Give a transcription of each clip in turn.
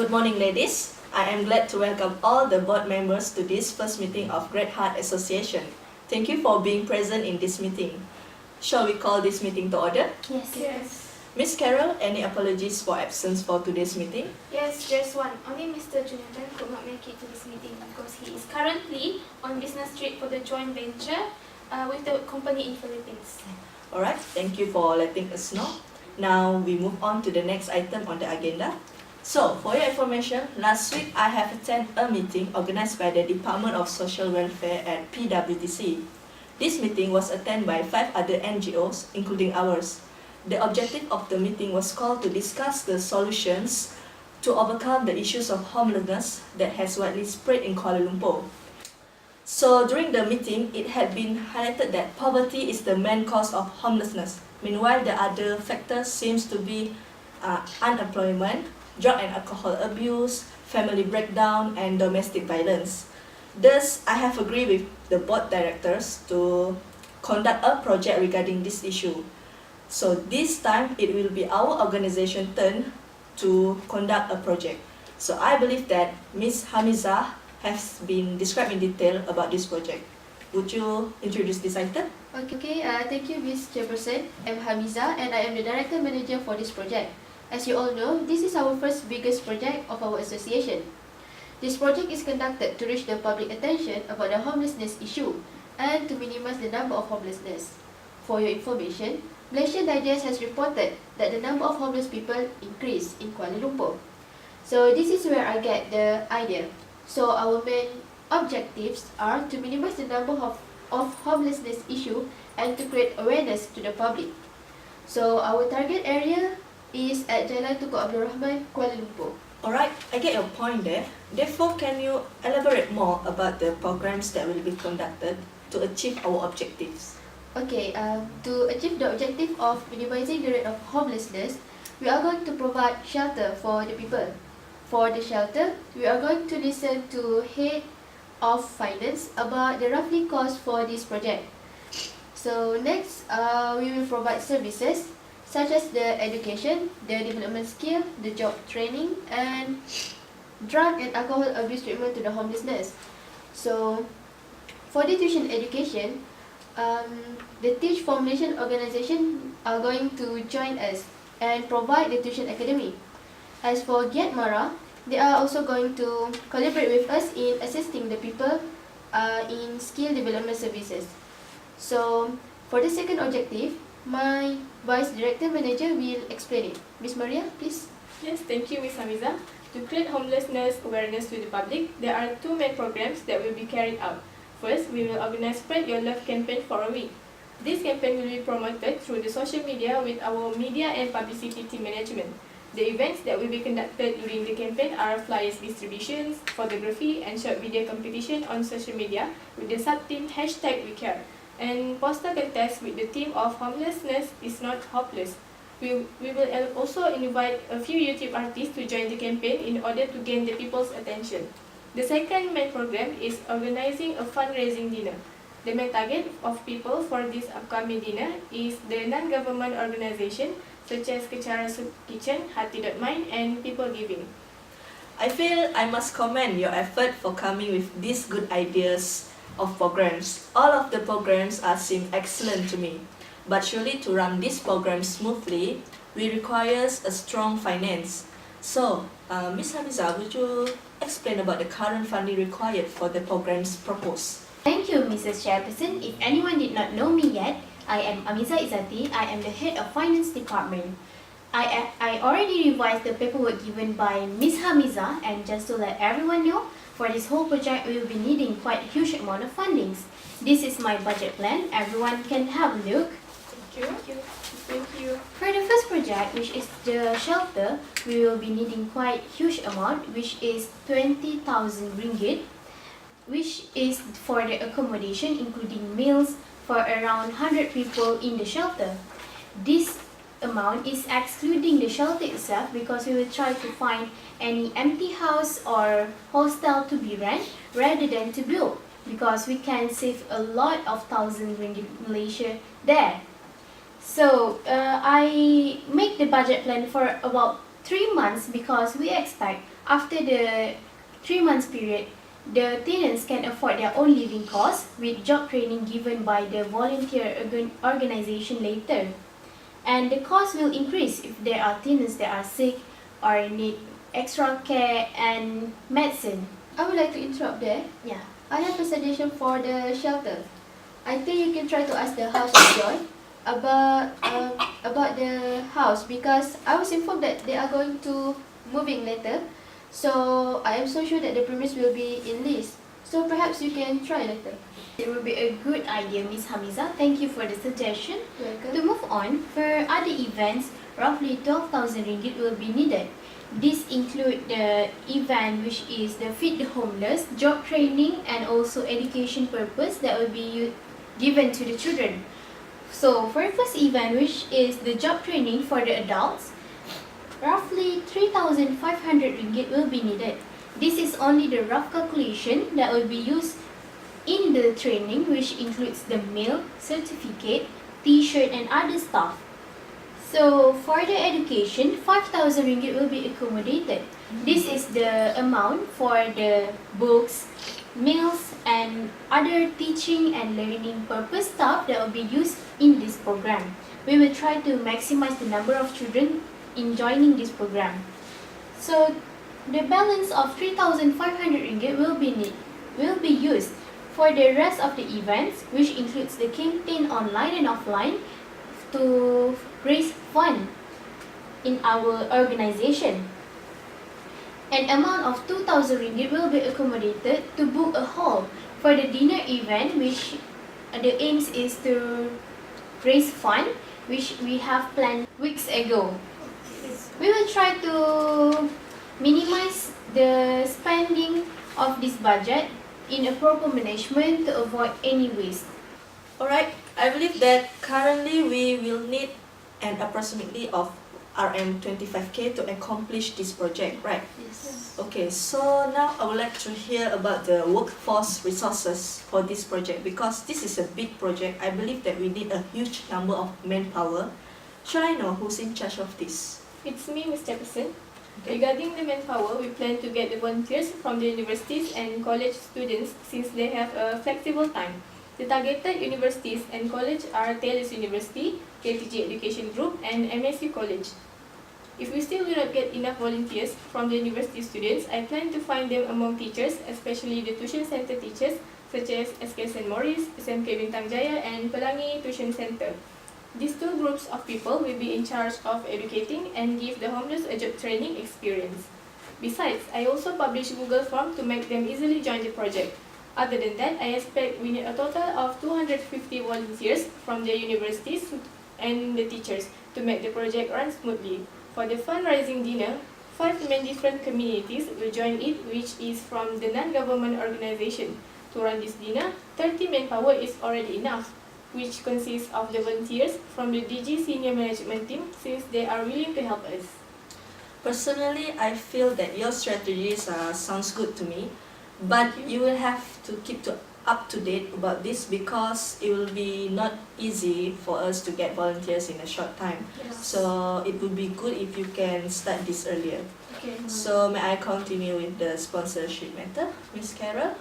Good morning, ladies. I am glad to welcome all the board members to this first meeting of Great Heart Association. Thank you for being present in this meeting. Shall we call this meeting to order? Yes. Miss Carol, any apologies for absence for today's meeting? Yes, just one. Only Mr. Jonathan could not make it to this meeting because he is currently on business trip for the joint venture with the company in Philippines. Alright, thank you for letting us know. Now we move on to the next item on the agenda. So, for your information, last week I have attended a meeting organized by the Department of Social Welfare at PBI1082. This meeting was attended by 5 other NGOs, including ours. The objective of the meeting was called to discuss the solutions to overcome the issues of homelessness that has widely spread in Kuala Lumpur. So during the meeting, it had been highlighted that poverty is the main cause of homelessness. Meanwhile, the other factors seems to be unemployment, drug and alcohol abuse, family breakdown, and domestic violence. Thus, I have agreed with the board directors to conduct a project regarding this issue. So this time, it will be our organization turn to conduct a project. So I believe that Ms. Hamizah has been described in detail about this project. Would you introduce this item? Okay, thank you, Ms. Chairperson. I'm Hamizah and I am the Director Manager for this project. As you all know, this is our first biggest project of our association. This project is conducted to reach the public attention about the homelessness issue and to minimize the number of homelessness. For your information, Malaysian Digest has reported that the number of homeless people increased in Kuala Lumpur. So this is where I get the idea. So our main objectives are to minimize the number of homelessness issue and to create awareness to the public. So our target area is at Jalan Tunku Abdul Rahman, Kuala Lumpur. Alright, I get your point there. Therefore, can you elaborate more about the programs that will be conducted to achieve our objectives? Okay, to achieve the objective of minimizing the rate of homelessness, we are going to provide shelter for the people. For the shelter, we are going to listen to head of finance about the roughly cost for this project. So next, we will provide services such as the education, the development skill, the job training, and drug and alcohol abuse treatment to the homelessness. So for the tuition education, the Teach for Malaysian organization are going to join us and provide the tuition academy. As for Giat Mara, they are also going to collaborate with us in assisting the people in skill development services. So for the second objective, my Vice Director Manager will explain it. Ms. Maria, please. Yes, thank you, Ms. Hamizah. To create homelessness awareness to the public, there are two main programs that will be carried out. First, we will organize Spread Your Love campaign for a week. This campaign will be promoted through the social media with our media and publicity team management. The events that will be conducted during the campaign are flyers distributions, photography, and short video competition on social media with the sub-team #WeCare. And poster contest with the theme of homelessness is not hopeless. We will also invite a few YouTube artists to join the campaign in order to gain the people's attention. The second main program is organizing a fundraising dinner. The main target of people for this upcoming dinner is the non-government organization such as Kecara Soup Kitchen, Hati.Mind, and People Giving. I feel I must commend your effort for coming with these good ideas of programs. All of the programs seem excellent to me. But surely to run this program smoothly, we require a strong finance. So, Ms. Hamizah, would you explain about the current funding required for the programs proposed? Thank you, Mrs. Chairperson. If anyone did not know me yet, I am Amizah Izzati. I am the head of finance department. I already revised the paperwork given by Ms. Hamizah, and just to let everyone know, for this whole project we will be needing quite a huge amount of fundings. This is my budget plan. Everyone can have a look. Thank you. For the first project, which is the shelter, we will be needing quite huge amount, which is 20,000 ringgit, which is for the accommodation including meals for around 100 people in the shelter. This amount is excluding the shelter itself because we will try to find any empty house or hostel to be rent rather than to build, because we can save a lot of thousand ringgit Malaysia there. So I make the budget plan for about 3 months because we expect after the 3 months period, the tenants can afford their own living costs with job training given by the volunteer organization later. And the cost will increase if there are tenants that are sick or need extra care and medicine. I would like to interrupt there. Yeah. I have a suggestion for the shelter. I think you can try to ask the House of Joy about the house, because I was informed that they are going to moving later. So I am so sure that the premise will be in lease. So perhaps you can try later. It will be a good idea, Miss Hamiza. Thank you for the suggestion. Welcome. To move on, for other events, roughly 12,000 ringgit will be needed. This include the event which is the Feed the Homeless, job training and also education purpose that will be given to the children. So for the first event, which is the job training for the adults, roughly 3,500 ringgit will be needed. This is only the rough calculation that will be used in the training, which includes the meal, certificate, t-shirt and other stuff. So for the education, 5,000 ringgit will be accommodated. This is the amount for the books, meals and other teaching and learning purpose stuff that will be used in this program. We will try to maximize the number of children in joining this program. So the balance of 3,500 ringgit will be used for the rest of the events, which includes the campaign online and offline to raise fund in our organization. An amount of 2,000 ringgit will be accommodated to book a hall for the dinner event, which the aims is to raise fund, which we have planned weeks ago. We will try to minimize the spending of this budget in a proper management to avoid any waste. Alright, I believe that currently we will need an approximately of RM25K to accomplish this project, right? Yes. Okay, so now I would like to hear about the workforce resources for this project, because this is a big project. I believe that we need a huge number of manpower. Shall I know who's in charge of this? It's me, Ms. Jefferson. Regarding the manpower, we plan to get the volunteers from the universities and college students since they have a flexible time. The targeted universities and college are Taylor's University, KTG Education Group, and MSU College. If we still do not get enough volunteers from the university students, I plan to find them among teachers, especially the tuition center teachers such as SK St. Maurice, SMK Bintang Jaya, and Pelangi Tuition Center. These two groups of people will be in charge of educating and give the homeless a job training experience. Besides, I also publish Google Form to make them easily join the project. Other than that, I expect we need a total of 250 volunteers from the universities and the teachers to make the project run smoothly. For the fundraising dinner, 5 main different communities will join it, which is from the non-government organization. To run this dinner, 30 manpower is already enough, which consists of the volunteers from the DG senior management team since they are willing to help us. Personally, I feel that your strategies sounds good to me, but you will have to keep up to date about this, because it will be not easy for us to get volunteers in a short time. Yes. So it would be good if you can start this earlier. Okay. So may I continue with the sponsorship matter, Miss Carol?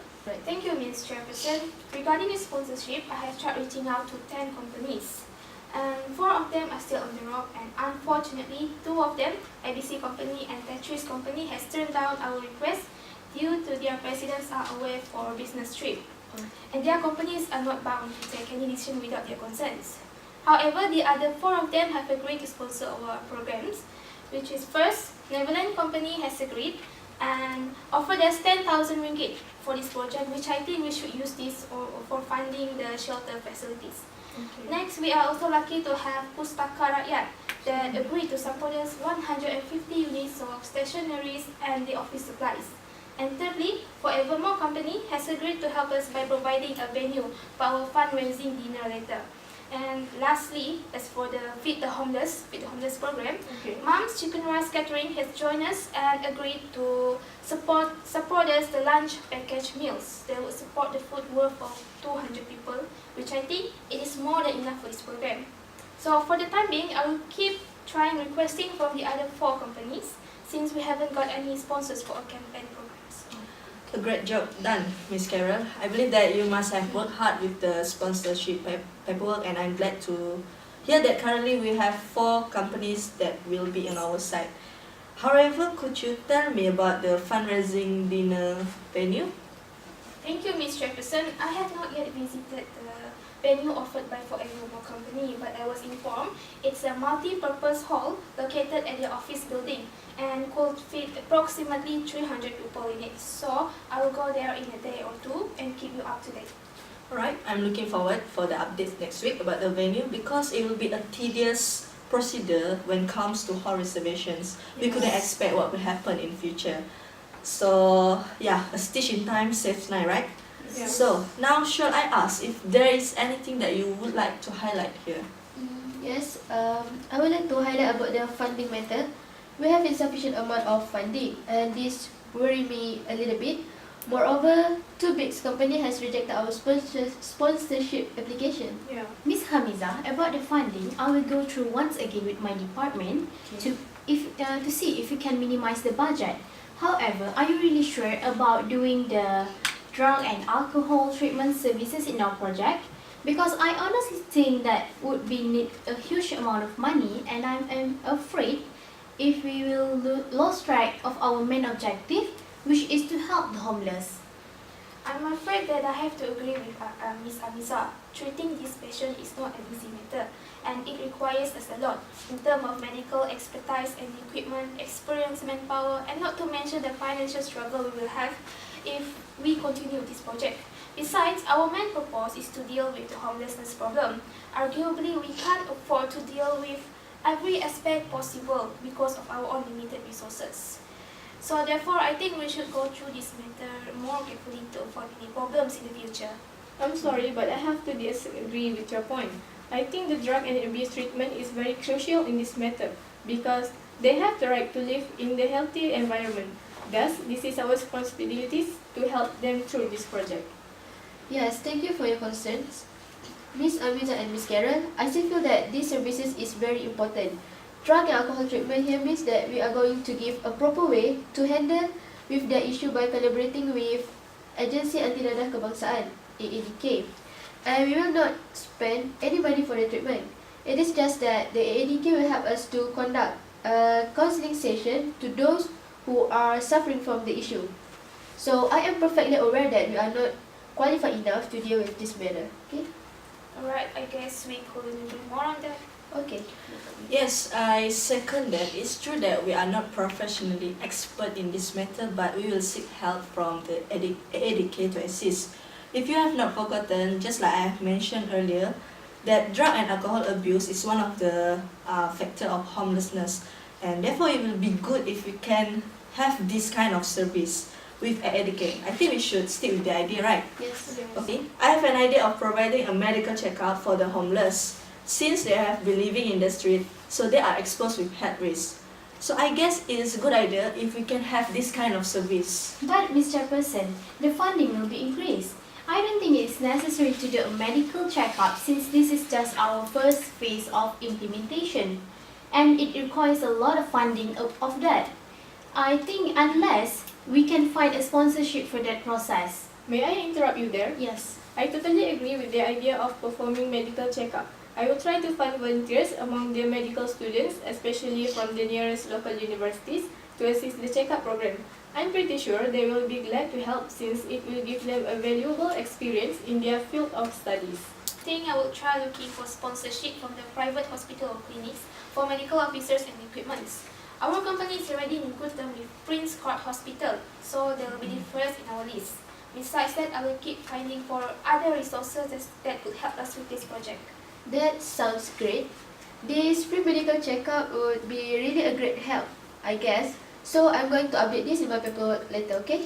Thank you, Ms. Chairperson. Regarding the sponsorship, I have tried reaching out to 10 companies. And 4 of them are still on the rock, and unfortunately, 2 of them, ABC Company and Tetris Company, has turned down our request due to their presidents are away for a business trip. And their companies are not bound to take any decision without their consents. However, the other 4 of them have agreed to sponsor our programs, which is first, Neverland Company has agreed and offered us 10,000 ringgit for this project, which I think we should use this for funding the shelter facilities. Okay. Next, we are also lucky to have Pustaka Rakyat that agreed to support us 150 units of stationeries and the office supplies. And thirdly, Forevermore Company has agreed to help us by providing a venue for our fundraising dinner later. And lastly, as for the Feed the Homeless program, Okay. Mom's Chicken Rice Catering has joined us and agreed to support us the lunch package meals. They will support the food worth of 200 people, which I think it is more than enough for this program. So for the time being, I will keep trying requesting from the other 4 companies since we haven't got any sponsors for our campaign programs. A great job done, Miss Carol. I believe that you must have worked hard with the sponsorship paperwork, and I'm glad to hear that currently we have 4 companies that will be on our side. However, could you tell me about the fundraising dinner venue? Thank you, Ms. Jefferson. I have not yet visited the venue offered by Forever Company, but I was informed it's a multi-purpose hall located at the office building and could fit approximately 300 people in it. So I will go there in a day or 2 and keep you up to date. Alright, I'm looking forward for the updates next week about the venue because it will be a tedious procedure when it comes to hall reservations. We couldn't expect what will happen in future. So yeah, a stitch in time saves 9, right? Yeah. So now should I ask if there is anything that you would like to highlight here? Yes, I would like to highlight about the funding matter. We have insufficient amount of funding, and this worry me a little bit. Moreover, 2 big company has rejected our sponsorship application. Yeah. Miss Hamiza, about the funding, I will go through once again with my department to see if we can minimize the budget. However, are you really sure about doing the drug and alcohol treatment services in our project? Because I honestly think that would be need a huge amount of money, and I'm afraid if we will lose track of our main objective, which is to help the homeless. I'm afraid that I have to agree with Ms. Hamiza. Treating this patient is not an easy matter, and it requires us a lot in terms of medical expertise and equipment, experience, manpower, and not to mention the financial struggle we will have if we continue this project. Besides, our main purpose is to deal with the homelessness problem. Arguably, we can't afford to deal with every aspect possible because of our own limited resources. So therefore, I think we should go through this matter more carefully to avoid any problems in the future. I'm sorry, but I have to disagree with your point. I think the drug and abuse treatment is very crucial in this matter because they have the right to live in the healthy environment. Thus, this is our responsibilities to help them through this project. Yes, thank you for your concerns. Miss Amita and Miss Karen, I still feel that these services is very important. Drug and alcohol treatment here means that we are going to give a proper way to handle with the issue by collaborating with Agensi Anti Dadah Kebangsaan, AADK. And we will not spend any money for the treatment. It is just that the AADK will help us to conduct a counseling session to those who are suffering from the issue. So I am perfectly aware that we are not qualified enough to deal with this matter. Okay? Alright, I guess we could do more on that. Okay. Yes, I second that. It's true that we are not professionally expert in this matter, but we will seek help from the AADK to assist. If you have not forgotten, just like I have mentioned earlier, that drug and alcohol abuse is one of the factor of homelessness, and therefore it will be good if we can have this kind of service with AADK. I think we should stick with the idea, right? Yes. Okay, I have an idea of providing a medical checkup for the homeless since they have been living in the street, so they are exposed with health risks. So I guess it is a good idea if we can have this kind of service. But Mr. Person, the funding will be increased. I don't think it's necessary to do a medical checkup since this is just our first phase of implementation, and it requires a lot of funding of that. I think unless we can find a sponsorship for that process. May I interrupt you there? Yes. I totally agree with the idea of performing medical checkup. I will try to find volunteers among the medical students, especially from the nearest local universities, to assist the checkup program. I'm pretty sure they will be glad to help since it will give them a valuable experience in their field of studies. I think I will try looking for sponsorship from the private hospital or clinics for medical officers and equipments. Our company is already in good terms with Prince Court Hospital, so they will be the first in our list. Besides that, I will keep finding for other resources that could help us with this project. That sounds great. This free medical checkup would be really a great help, I guess. So I'm going to update this in my paperwork later, okay?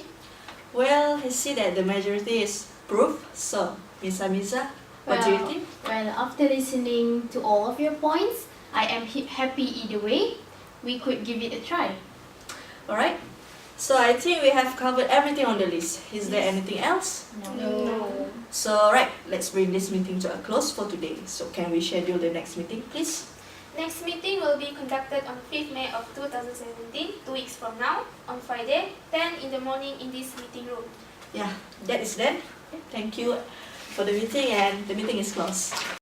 Well, I see that the majority is proof. So, Miss Amiza, what do you think? Well, after listening to all of your points, I am happy either way. We could give it a try. Alright. So I think we have covered everything on the list. Is there anything else? No. So right, let's bring this meeting to a close for today. So can we schedule the next meeting, please? Next meeting will be conducted on 5th May of 2017, 2 weeks from now, on Friday, 10 in the morning in this meeting room. Yeah, that is done. Thank you for the meeting, and the meeting is closed.